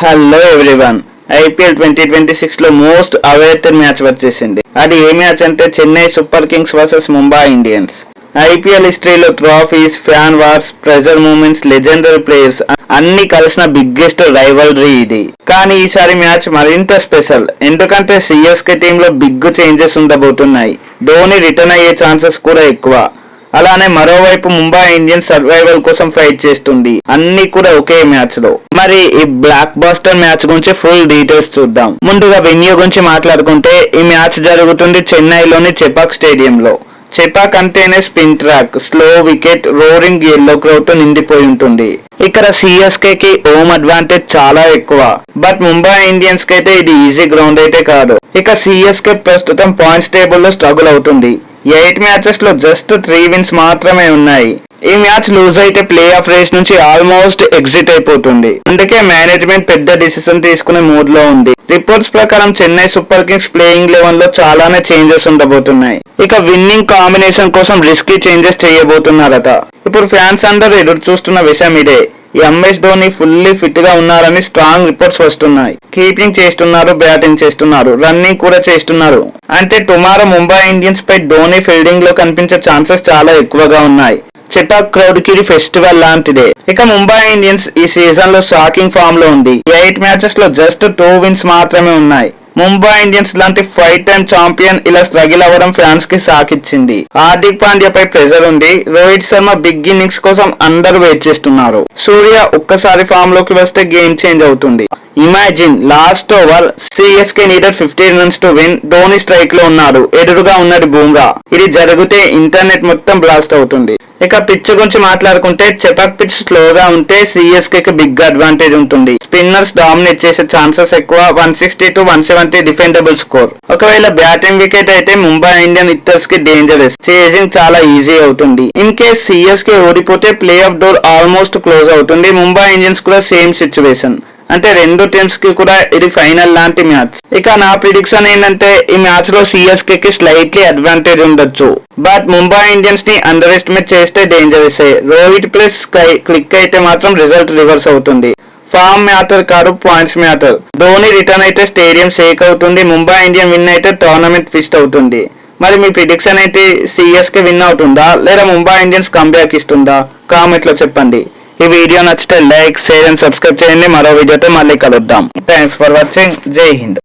Hello everyone. IPL 2026 లో most awaited match వచ్చేసింది. అది ఏ మ్యాచ్ అంటే Chennai super kings versus Mumbai Indians. IPL హిస్టరీలో trophies, fan wars, pressure moments, legendary players అన్ని కలిసిన బిగ్గెస్ట్ రైవల్రీ ఇది. కానీ ఈసారి మ్యాచ్ మరింత స్పెషల్, ఎందుకంటే సిఎస్కే టీంలో బిగ్ చేంజెస్ ఉండబోతున్నాయి. ధోని రిటర్న్ అయ్యే ఛాన్సెస్ కూడా ఎక్కువ. అలానే మరోవైపు ముంబై ఇండియన్స్ సర్వైవల్ కోసం ఫైట్ చేస్తుంది, అన్ని కూడా ఒకే మ్యాచ్ లో. మరి ఈ బ్లాక్ బాస్టర్ మ్యాచ్ గురించి ఫుల్ డీటెయిల్స్ చూద్దాం. ముందుగా వెన్యూ గురించి మాట్లాడుకుంటే ఈ మ్యాచ్ జరుగుతుంది చెన్నైలోని చెపాక్ స్టేడియంలో. చెపాక్ అంటేనే spin track, slow wicket, roaring yellow crowd తో నిండిపోయి ఉంటుంది. ఇక్కడ సిఎస్కే కి హోమ్ అడ్వాంటేజ్ చాలా ఎక్కువ. బట్ ముంబై ఇండియన్స్ కి అయితే ఇది ఈజీ గ్రౌండ్ అయితే కాదు. ఇక సిఎస్కే ప్రస్తుతం పాయింట్స్ టేబుల్ లో స్ట్రగుల్ అవుతుంది. 8 మ్యాచెస్ లో జస్ట్ 3 విన్స్ మాత్రమే ఉన్నాయి. ఈ మ్యాచ్ లూజ్ అయితే ప్లే ఆఫ్ రేస్ నుంచి ఆల్మోస్ట్ ఎగ్జిట్ అయిపోతుంది. అందుకే మేనేజ్మెంట్ పెద్ద డిసిషన్ తీసుకునే మూడ్ లో ఉంది. రిపోర్ట్స్ ప్రకారం చెన్నై సూపర్ కింగ్స్ ప్లేయింగ్ 11 లో చాలానే చేంజెస్ ఉండబోతున్నాయి. ఇక విన్నింగ్ కాంబినేషన్ కోసం రిస్కీ చేంజెస్ చేయబోతున్నారట. ఇప్పుడు ఫ్యాన్స్ అందరూ ఎదురు చూస్తున్న విషయం ఇదే. ఈ ఎంఎస్ ధోని ఫుల్లీ ఫిట్ గా ఉన్నారని స్ట్రాంగ్ రిపోర్ట్స్ వస్తున్నాయి. కీపింగ్ చేస్తున్నారు, బ్యాటింగ్ చేస్తున్నారు, రన్నింగ్ కూడా చేస్తున్నారు. అంటే టుమారో ముంబై ఇండియన్స్ పై ధోని ఫీల్డింగ్ లో కనిపించే ఛాన్సెస్ చాలా ఎక్కువగా ఉన్నాయి. చెటాక్ క్రౌడ్ కి ఇది ఫెస్టివల్ లాంటిదే. ఇక ముంబై ఇండియన్స్ ఈ సీజన్ లో షాకింగ్ ఫామ్ లో ఉంది. 8 మ్యాచెస్ లో జస్ట్ 2 విన్స్ మాత్రమే ఉన్నాయి. ముంబై ఇండియన్స్ లాంటి 5 టైమ్ ఛాంపియన్ ఇలా స్ట్రగిల్ అవ్వడం ఫ్యాన్స్ కి షాక్ ఇచ్చింది. హార్దిక్ పాండ్యా పై ప్రెజర్ ఉంది. రోహిత్ శర్మ బిగ్ ఇన్నింగ్స్ కోసం అందరూ వెయిట్ చేస్తున్నారు. సూర్య ఒక్కసారి ఫామ్ లోకి వస్తే గేమ్ చేంజ్ అవుతుంది. Imagine, last over CSK needed 15 runs to win. Dhoni strike లో ఉన్నాడు, ఎదురుగా ఉన్నది బూమ్రా. ఇది జరిగితే ఇంటర్నెట్ మొత్తం బ్లాస్ట్ అవుతుంది. ఇక పిచ్ గురించి మాట్లాడుకుంటే చెపాక్ పిచ్ స్లోగా ఉంటే సిఎస్కే కి బిగ్ అడ్వాంటేజ్ ఉంటుంది. స్పిన్నర్స్ డామినేట్ చేసే ఛాన్సెస్ ఎక్కువ. 160 to 170 డిఫెండబుల్ స్కోర్. ఒకవేళ బ్యాటింగ్ వికెట్ అయితే ముంబై ఇండియన్ హిట్టర్స్ కి డేంజరస్. చేజింగ్ చాలా ఈజీ అవుతుంది. ఇన్ కేస్ సిఎస్కే ఓడిపోతే play of door almost close అవుతుంది. ముంబై ఇండియన్స్ కూడా సేమ్ సిచ్యువేషన్. అంటే రెండు టీమ్స్ కి కూడా ఇది ఫైనల్ లాంటి మ్యాచ్. ఇక నా ప్రిడిక్షన్ ఏంటంటే ఈ మ్యాచ్ లో సిఎస్కే కి స్లైట్లీ అడ్వాంటేజ్ ఉండొచ్చు. బట్ ముంబై ఇండియన్స్ ని అండర్ ఎస్టిమేట్ చేస్తే డేంజరస్. రోహిత్ ప్లస్ క్లిక్ అయితే మాత్రం రిజల్ట్ రివర్స్ అవుతుంది. ఫామ్ మ్యాటర్ కాదు, పాయింట్స్ మ్యాటర్. ధోని రిటర్న్ అయితే స్టేడియం షేక్ అవుతుంది. ముంబై ఇండియన్ విన్ అయితే టోర్నమెంట్ ఫిస్ట్ అవుతుంది. మరి మీ ప్రిడిక్షన్ అయితే సిఎస్కే విన్ అవుతుందా లేదా ముంబై ఇండియన్స్ కంబ్యాక్ ఇస్తుందా? కామెంట్ లో చెప్పండి. ఈ వీడియో నచ్చితే లైక్, షేర్ అండ్ సబ్స్క్రైబ్ చేయండి. మరో వీడియోతో మళ్ళీ కలుద్దాం. Thanks for watching. జై హింద్.